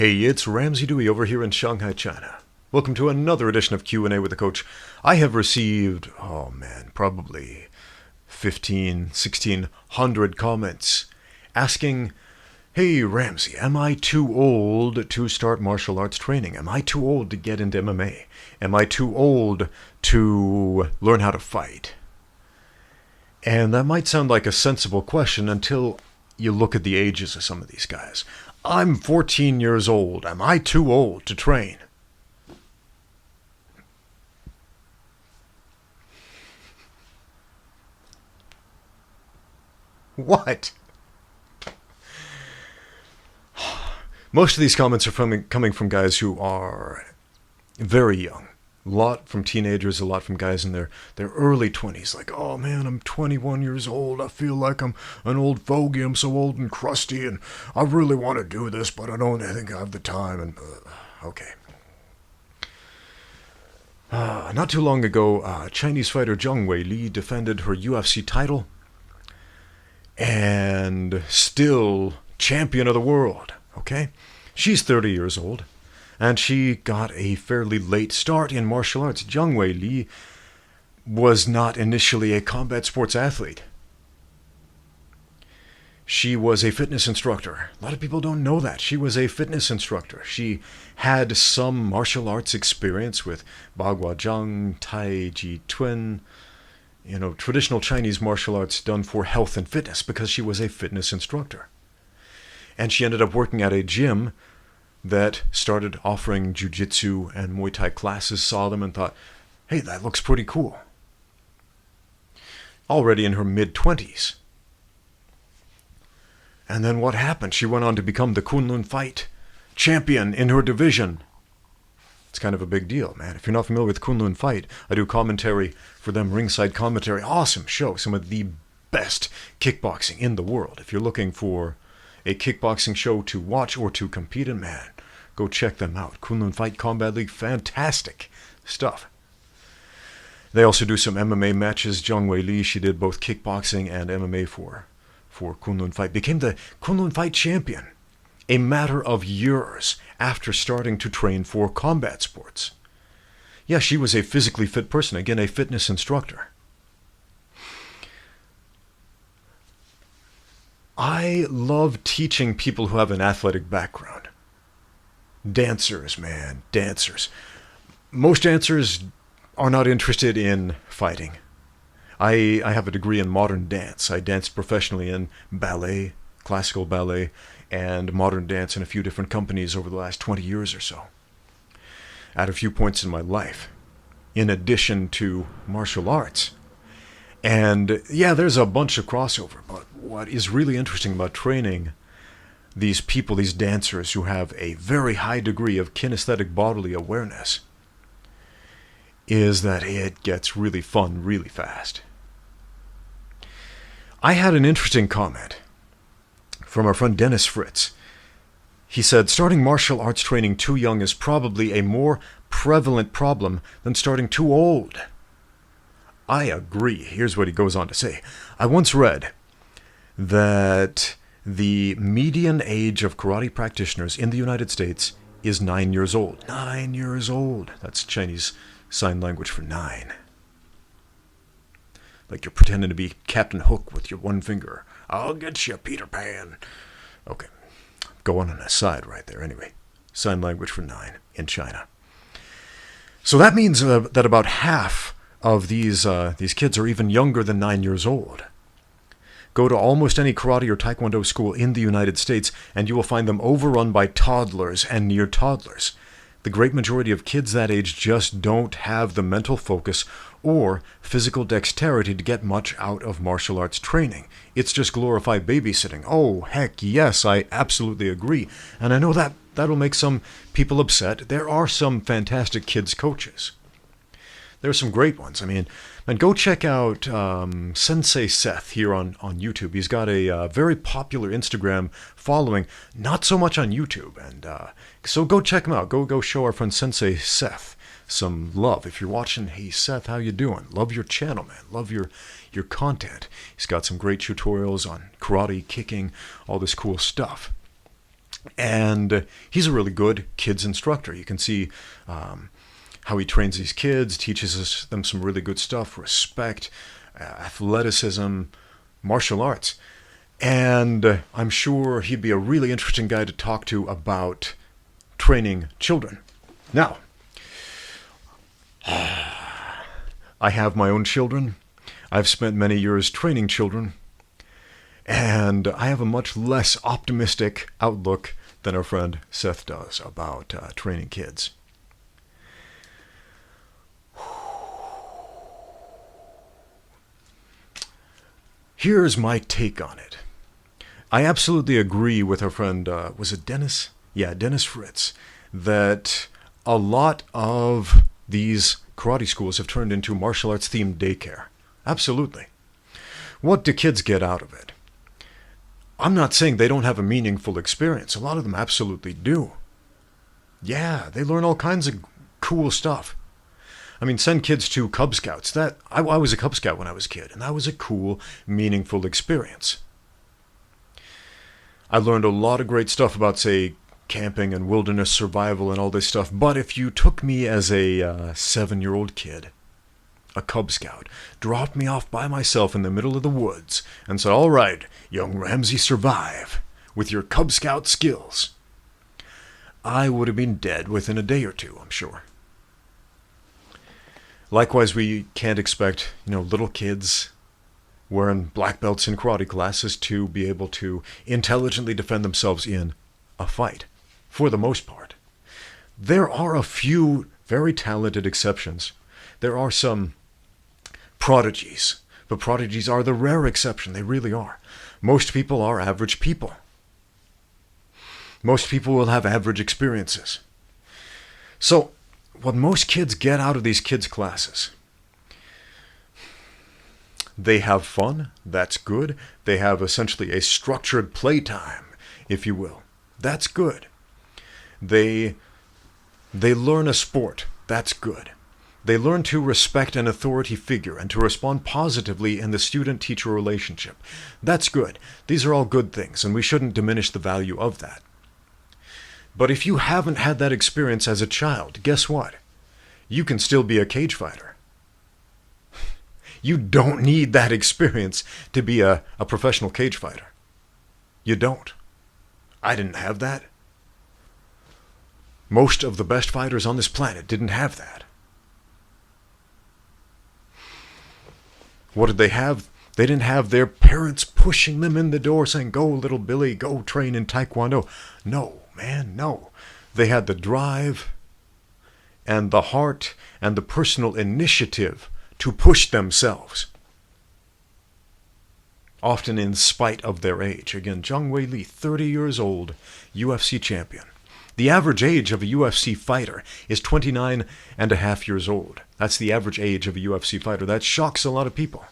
Hey, it's Ramsey Dewey over here in Shanghai, China. Welcome to another edition of Q&A with the Coach. I have received, probably 1,600 comments asking, hey, Ramsey, am I too old to start martial arts training? Am I too old to get into MMA? Am I too old to learn how to fight? And that might sound like a sensible question until you look at the ages of some of these guys. I'm 14 years old. Am I too old to train? What? Most of these comments are coming from guys who are very young. A lot from teenagers, a lot from guys in their early 20s. Like, oh man, I'm 21 years old. I feel like I'm an old fogey. I'm so old and crusty, and I really want to do this, but I don't think I have the time. And okay. Not too long ago, Chinese fighter Zhang Weili defended her UFC title and still champion of the world. Okay? She's 30 years old. And she got a fairly late start in martial arts. Zhang Weili was not initially a combat sports athlete. She was a fitness instructor. A lot of people don't know that. She was a fitness instructor. She had some martial arts experience with Bagua Zhang, Tai Chi Chuan, traditional Chinese martial arts done for health and fitness because she was a fitness instructor. And she ended up working at a gym that started offering jiu-jitsu and Muay Thai classes, saw them and thought, hey, that looks pretty cool. Already in her mid-20s. And then what happened? She went on to become the Kunlun Fight champion in her division. It's kind of a big deal, man. If you're not familiar with Kunlun Fight, I do commentary for them, ringside commentary. Awesome show. Some of the best kickboxing in the world. If you're looking for a kickboxing show to watch or to compete in, man, go check them out. Kunlun Fight Combat League, fantastic stuff. They also do some MMA matches. Zhang Weili, she did both kickboxing and MMA for Kunlun Fight. Became the Kunlun Fight champion a matter of years after starting to train for combat sports. Yeah, she was a physically fit person, again, a fitness instructor. I love teaching people who have an athletic background. Dancers, man, dancers. Most dancers are not interested in fighting. I have a degree in modern dance. I danced professionally in ballet, classical ballet, and modern dance in a few different companies over the last 20 years or so. At a few points in my life, in addition to martial arts. And yeah, there's a bunch of crossover, but what is really interesting about training these people, these dancers who have a very high degree of kinesthetic bodily awareness, is that it gets really fun really fast. I had an interesting comment from our friend Dennis Fritz. He said, starting martial arts training too young is probably a more prevalent problem than starting too old. I agree. Here's what he goes on to say. I once read that the median age of karate practitioners in the United States is 9 years old. 9 years old. That's Chinese sign language for 9. Like you're pretending to be Captain Hook with your one finger. I'll get you, Peter Pan. Okay. Go on an aside right there. Anyway, sign language for 9 in China. So that means that about half of these kids are even younger than 9 years old. Go to almost any karate or taekwondo school in the United States, and you will find them overrun by toddlers and near toddlers. The great majority of kids that age just don't have the mental focus or physical dexterity to get much out of martial arts training. It's just glorified babysitting. Oh, heck yes, I absolutely agree. And I know that'll make some people upset. There are some fantastic kids coaches. There are some great ones. I mean, and go check out Sensei Seth here on YouTube. He's got a very popular Instagram following, not so much on YouTube. And so go check him out. Go show our friend Sensei Seth some love. If you're watching, hey Seth, how you doing? Love your channel, man. Love your content. He's got some great tutorials on karate, kicking, all this cool stuff. And he's a really good kids instructor. You can see how he trains these kids, teaches them some really good stuff, respect, athleticism, martial arts. And I'm sure he'd be a really interesting guy to talk to about training children. Now, I have my own children. I've spent many years training children. And I have a much less optimistic outlook than our friend Seth does about training kids. Here's my take on it. I absolutely agree with our friend, was it Dennis? Yeah, Dennis Fritz, that a lot of these karate schools have turned into martial arts themed daycare. Absolutely. What do kids get out of it? I'm not saying they don't have a meaningful experience. A lot of them absolutely do. Yeah, they learn all kinds of cool stuff. I mean, send kids to Cub Scouts. I was a Cub Scout when I was a kid, and that was a cool, meaningful experience. I learned a lot of great stuff about, say, camping and wilderness survival and all this stuff. But if you took me as a 7-year-old kid, a Cub Scout, dropped me off by myself in the middle of the woods and said, "All right, young Ramsey, survive with your Cub Scout skills," I would have been dead within a day or two, I'm sure. Likewise, we can't expect, little kids wearing black belts in karate classes to be able to intelligently defend themselves in a fight, for the most part. There are a few very talented exceptions. There are some prodigies, but prodigies are the rare exception. They really are. Most people are average people. Most people will have average experiences. So, what most kids get out of these kids' classes, they have fun. That's good. They have essentially a structured playtime, if you will. That's good. They learn a sport. That's good. They learn to respect an authority figure and to respond positively in the student-teacher relationship. That's good. These are all good things, and we shouldn't diminish the value of that. But if you haven't had that experience as a child, guess what? You can still be a cage fighter. You don't need that experience to be a professional cage fighter. You don't. I didn't have that. Most of the best fighters on this planet didn't have that. What did they have? They didn't have their parents pushing them in the door saying, "Go, little Billy, go train in taekwondo." No, man, no. They had the drive and the heart and the personal initiative to push themselves. Often in spite of their age. Again, Zhang Weili, 30 years old, UFC champion. The average age of a UFC fighter is 29 and a half years old. That's the average age of a UFC fighter. That shocks a lot of people.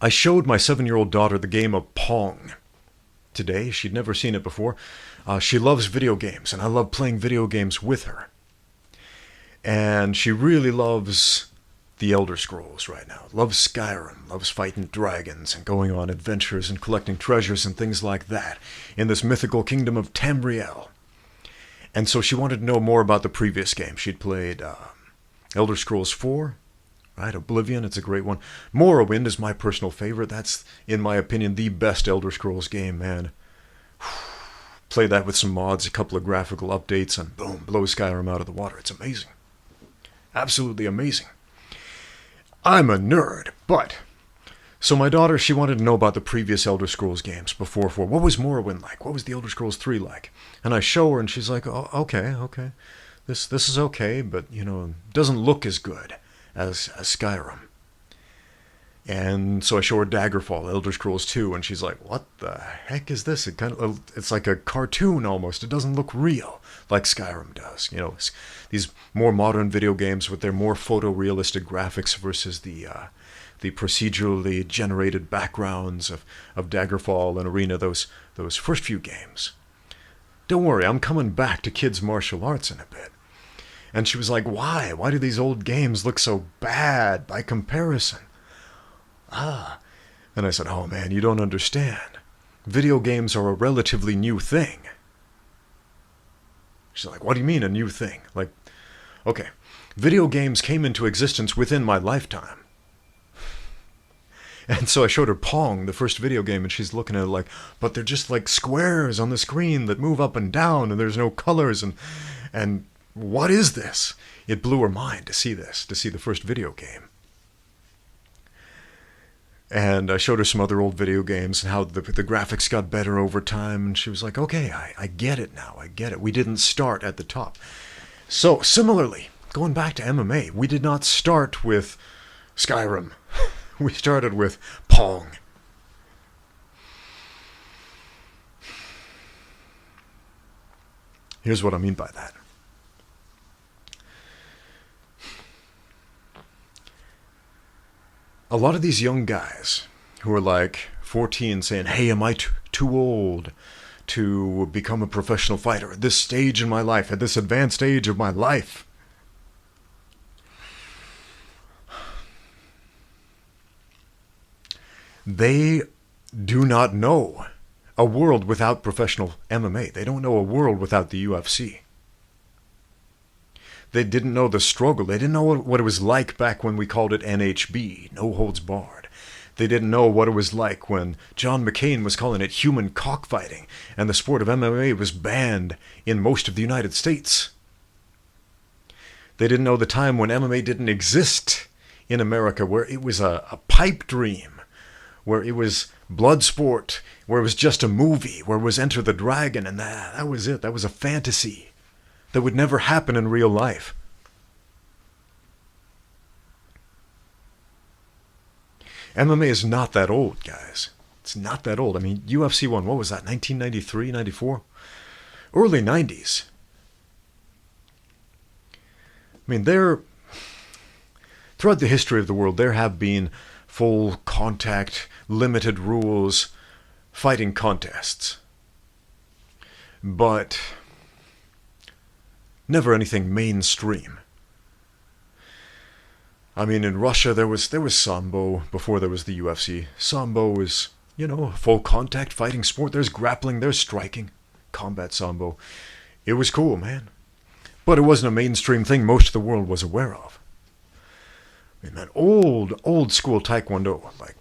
I showed my 7-year-old daughter the game of Pong today. She'd never seen it before. She loves video games, and I love playing video games with her. And she really loves the Elder Scrolls right now. Loves Skyrim, loves fighting dragons and going on adventures and collecting treasures and things like that in this mythical kingdom of Tamriel. And so she wanted to know more about the previous game. She'd played Elder Scrolls 4, right? Oblivion, it's a great one. Morrowind is my personal favorite. That's, in my opinion, the best Elder Scrolls game, man. Play that with some mods, a couple of graphical updates, and boom, blow Skyrim out of the water. It's amazing. Absolutely amazing. I'm a nerd, but... So my daughter, she wanted to know about the previous Elder Scrolls games before 4. What was Morrowind like? What was the Elder Scrolls 3 like? And I show her, and she's like, "Oh, okay. This is okay, but, it doesn't look as good as Skyrim." And so I show her Daggerfall, Elder Scrolls 2, and she's like, "What the heck is this? It's like a cartoon almost. It doesn't look real like Skyrim does." These more modern video games with their more photorealistic graphics versus the procedurally generated backgrounds of Daggerfall and Arena, those first few games. Don't worry, I'm coming back to kids' martial arts in a bit. And she was like, "Why? Why do these old games look so bad by comparison?" And I said, "Oh man, you don't understand. video games are a relatively new thing. She's like, what do you mean a new thing? Like, okay, video games came into existence within my lifetime. And so I showed her Pong, the first video game, and she's looking at it like, but they're just like squares on the screen that move up and down, and there's no colors, and what is this? It blew her mind to see this, to see the first video game. And I showed her some other old video games and how the graphics got better over time, and she was like, okay, I get it now, I get it. We didn't start at the top. So, similarly, going back to MMA, we did not start with Skyrim. We started with Pong. Here's what I mean by that. A lot of these young guys who are like 14 saying, hey, am I too old to become a professional fighter at this stage in my life, at this advanced age of my life? They do not know a world without professional MMA. They don't know a world without the UFC. They didn't know the struggle. They didn't know what it was like back when we called it NHB, no holds barred. They didn't know what it was like when John McCain was calling it human cockfighting and the sport of MMA was banned in most of the United States. They didn't know the time when MMA didn't exist in America, where it was a pipe dream, where it was blood sport, where it was just a movie, where it was Enter the Dragon, and that was it. That was a fantasy that would never happen in real life. MMA is not that old, guys. It's not that old. I mean, UFC 1, what was that, 1993, 94? Early 90s. I mean, throughout the history of the world, there have been full contact, limited rules, fighting contests. But never anything mainstream. I mean, in Russia, there was Sambo before there was the UFC. Sambo is, a full contact fighting sport. There's grappling, there's striking. Combat Sambo. It was cool, man. But it wasn't a mainstream thing most of the world was aware of. I mean, that old school taekwondo, like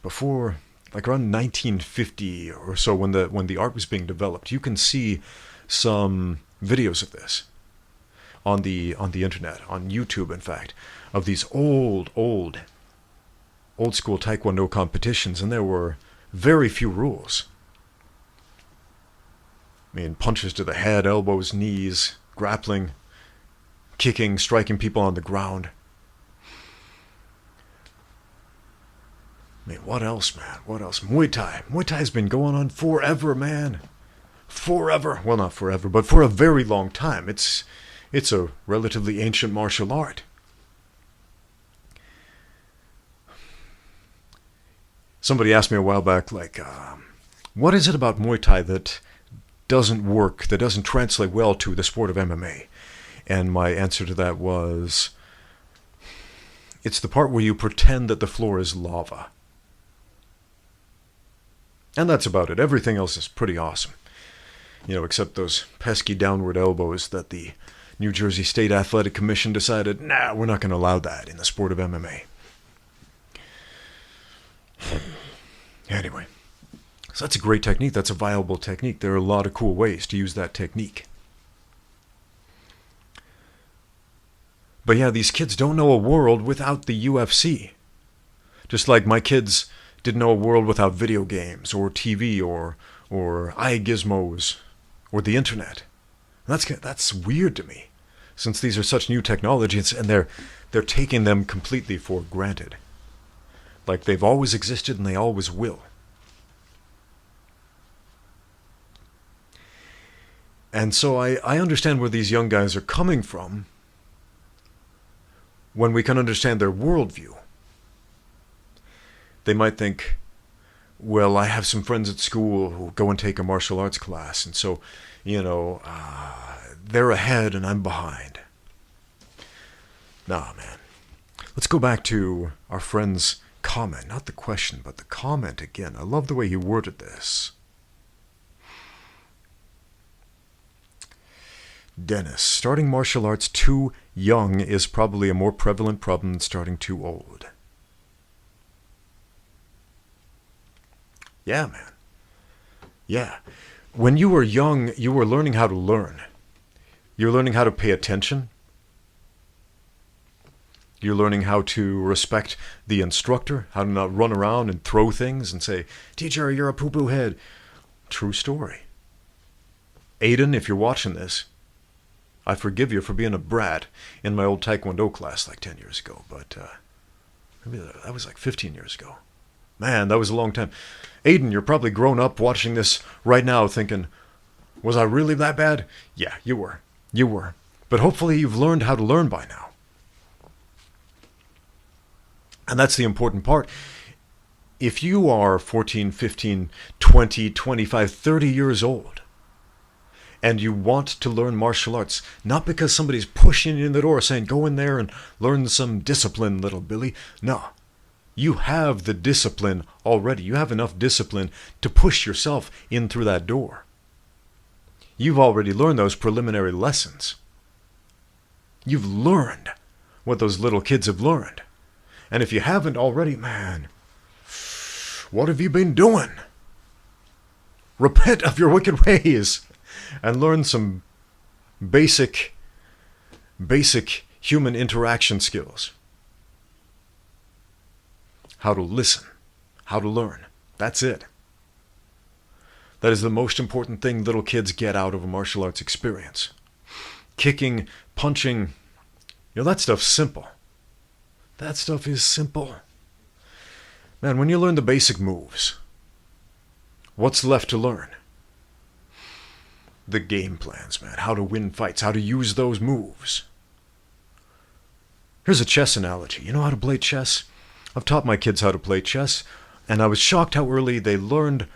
around 1950 or so, when the art was being developed, you can see some videos of this on the internet, on YouTube, in fact, of these old school taekwondo competitions, and there were very few rules. I mean, punches to the head, elbows, knees, grappling, kicking, striking people on the ground. I mean, what else, man? What else? Muay Thai. Muay Thai's been going on forever, man. Forever. Well, not forever, but for a very long time. It's a relatively ancient martial art. Somebody asked me a while back, what is it about Muay Thai that doesn't work, that doesn't translate well to the sport of MMA? And my answer to that was, it's the part where you pretend that the floor is lava. And that's about it. Everything else is pretty awesome. Except those pesky downward elbows that the New Jersey State Athletic Commission decided, nah, we're not going to allow that in the sport of MMA. Anyway, so that's a great technique. That's a viable technique. There are a lot of cool ways to use that technique. But yeah, these kids don't know a world without the UFC. Just like my kids didn't know a world without video games or TV or iGizmos or the internet. That's weird to me, since these are such new technologies and they're taking them completely for granted. Like they've always existed and they always will. And so I understand where these young guys are coming from when we can understand their worldview. They might think, well, I have some friends at school who go and take a martial arts class, and so, they're ahead and I'm behind. Nah, man. Let's go back to our friend's comment, not the question, but the comment again. I love the way he worded this. Dennis, starting martial arts too young is probably a more prevalent problem than starting too old. Yeah, man. Yeah. When you were young, you were learning how to learn. You're learning how to pay attention. You're learning how to respect the instructor, how to not run around and throw things and say, "Teacher, you're a poo-poo head." True story. Aiden, if you're watching this, I forgive you for being a brat in my old taekwondo class like 10 years ago, but maybe that was like 15 years ago. Man, that was a long time. Aiden, you're probably grown up watching this right now thinking, was I really that bad? Yeah, you were. You were. But hopefully you've learned how to learn by now. And that's the important part. If you are 14, 15, 20, 25, 30 years old, and you want to learn martial arts, not because somebody's pushing you in the door saying, go in there and learn some discipline, little Billy. No. You have the discipline already. You have enough discipline to push yourself in through that door. You've already learned those preliminary lessons. You've learned what those little kids have learned. And if you haven't already, man, what have you been doing? Repent of your wicked ways and learn some basic human interaction skills. How to listen, how to learn. That's it. That is the most important thing little kids get out of a martial arts experience. Kicking, punching, that stuff's simple. That stuff is simple. Man, when you learn the basic moves, what's left to learn? The game plans, man. How to win fights, how to use those moves. Here's a chess analogy. You know how to play chess? I've taught my kids how to play chess, and I was shocked how early they learned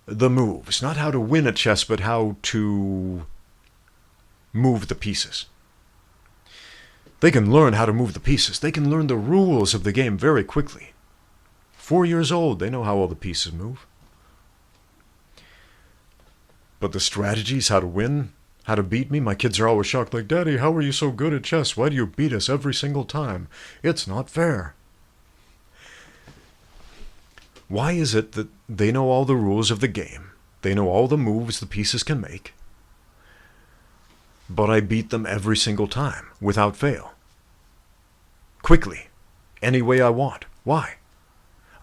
the moves. Not how to win at chess, but how to move the pieces. They can learn how to move the pieces. They can learn the rules of the game very quickly. 4 years old, they know how all the pieces move. But the strategies, how to win, how to beat me, my kids are always shocked, like, Daddy, how are you so good at chess? Why do you beat us every single time? It's not fair. Why is it that they know all the rules of the game? They know all the moves the pieces can make, but I beat them every single time, without fail. Quickly, any way I want. Why?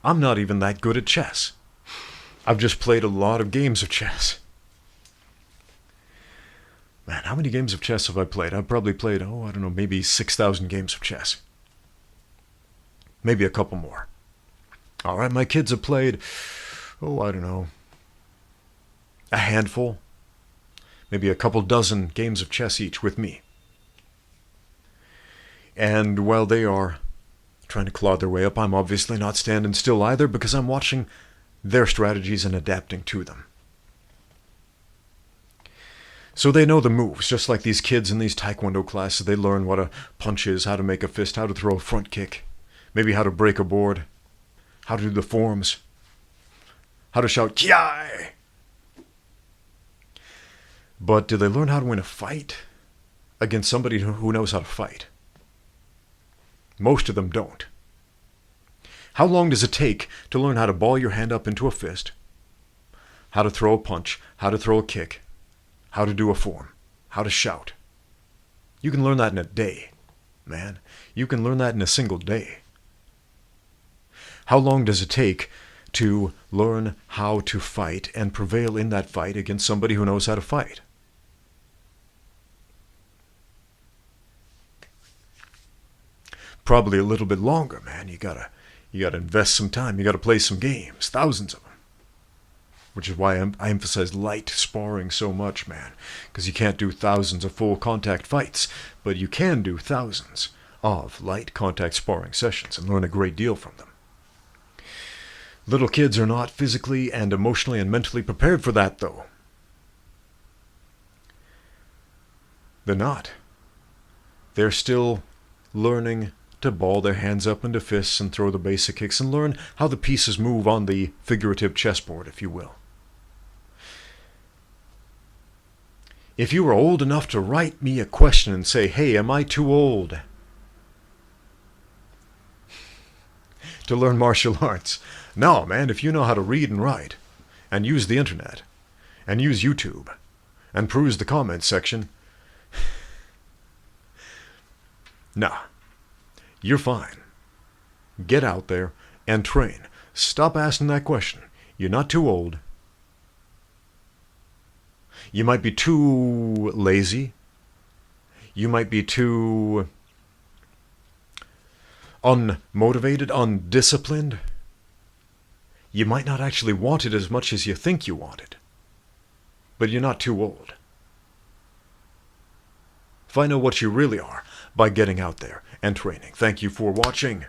I'm not even that good at chess. I've just played a lot of games of chess. Man, how many games of chess have I played? I've probably played, maybe 6,000 games of chess. Maybe a couple more. All right, my kids have played, a handful. Maybe a couple dozen games of chess each with me. And while they are trying to claw their way up, I'm obviously not standing still either because I'm watching their strategies and adapting to them. So they know the moves, just like these kids in these taekwondo classes. They learn what a punch is, how to make a fist, how to throw a front kick, maybe how to break a board, how to do the forms, how to shout, Kiai! But do they learn how to win a fight against somebody who knows how to fight? Most of them don't. How long does it take to learn how to ball your hand up into a fist, how to throw a punch, how to throw a kick, how to do a form, how to shout? You can learn that in a day, man. You can learn that in a single day. How long does it take to learn how to fight and prevail in that fight against somebody who knows how to fight? Probably a little bit longer, man. You gotta invest some time. You gotta play some games, thousands of them. Which is why I emphasize light sparring so much, man. Because you can't do thousands of full contact fights, but you can do thousands of light contact sparring sessions and learn a great deal from them. Little kids are not physically and emotionally and mentally prepared for that, though. They're not. They're still learning to ball their hands up into fists and throw the basic kicks and learn how the pieces move on the figurative chessboard, if you will. If you were old enough to write me a question and say, hey, am I too old to learn martial arts? No, man, if you know how to read and write, and use the internet, and use YouTube, and peruse the comments section, nah, you're fine. Get out there and train. Stop asking that question. You're not too old. You might be too lazy. You might be too unmotivated, undisciplined. You might not actually want it as much as you think you want it. But you're not too old. Find out what you really are by getting out there and training. Thank you for watching.